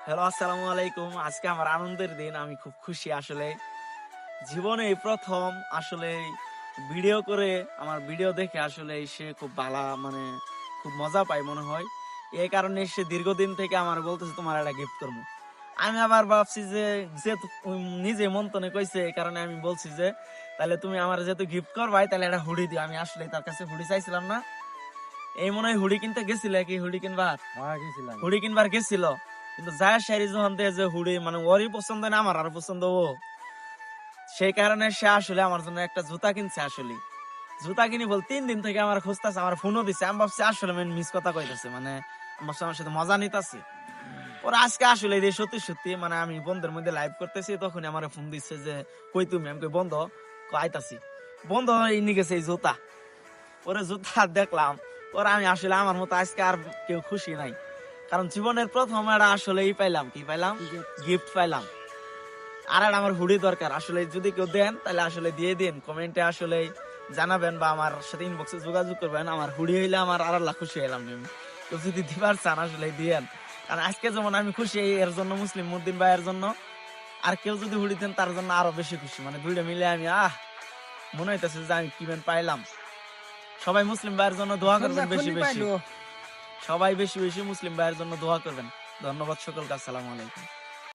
Hello, আসসালামু আলাইকুম। আজকে আমার আনন্দের দিন, আমি খুব খুশি আসলে। জীবনে এই প্রথম আসলে ভিডিও করে, আমার ভিডিও দেখে আসলে সে খুব ভালো, মানে খুব মজা পায় মনে হয়। এই কারণে সে দীর্ঘদিন থেকে আমার বলতেছে তোমার একটা গিফট করবো। আমি আবার ভাবছি যে যেহেতু নিজে মন্তনে কইছে, এই কারণে আমি বলছি যে তাহলে তুমি আমার যেহেতু গিফট করবাই, তাহলে একটা হুডি দিও। আমি আসলে তার কাছে হুডি চাইছিলাম না, এই মনে হয় হুডি কিনতে গেছিল, কি হুডি কিনবার গেছিলাম। হুডি কিনবার গেছিল। কিন্তু যায় শাড়ি যখন দিয়ে যে হুডি, মানে ওরই পছন্দ না, আমার আর পছন্দ ও, সেই কারণে সে আসলে আমার জন্য একটা জুতা কিনছে। আসলে জুতা কিনি বল 3 দিন থেকে আমার খুঁজতেছে, আমার ফোনও দিছে। আমি ভাবছি আসলে মিস কথা কইতাছে, মানে আমি ভাবছি আমার সাথে মজা নিতেছে। ওরা আজকে আসলে এই সত্যি সত্যি, মানে আমি বন্ধের মধ্যে লাইভ করতেছি, তখনই আমার ফোন দিচ্ছে যে কই তুমি। আমি কই বন্ধ, আইতাছি। বন্ধ এনে গেছে এই জুতা। ওরা জুতা দেখলাম, ওরা আমি আসলে আমার মতো আজকে আর কেউ খুশি নাই। কারণ জীবনের প্রথম এটা আসলে পাইলাম, কি পাইলাম, গিফট পাইলাম। আর একটা আমার হুডি দরকার। আসলে যদি কেউ দেন তাহলে আসলে দিয়ে দিন, কমেন্টে আসলে জানাবেন বা আমার সাথে ইনবক্সে যোগাযোগ করবেন। আমার হুডি হইলে আমার আর আল্লাহ খুশি হইলাম। আমি কেউ যদি দিবার চান আসলে দিয়েন। কারণ আজকে যেমন আমি খুশি এর জন্য, মুসলিম মুদ্দিন ভাইয়ের জন্য, আর কেউ যদি হুডি দেন তার জন্য আরো বেশি খুশি। মানে দুইটা মিলে আমি মনে হইতেছে যে আমি কি পাইলাম। সবাই মুসলিম ভাইয়ের জন্য দোয়া করবেন বেশি বেশি। সবাই বেশি বেশি মুসলিম ভাইয়ের জন্য দোয়া করবেন। ধন্যবাদ সকলকে। আসসালামু আলাইকুম।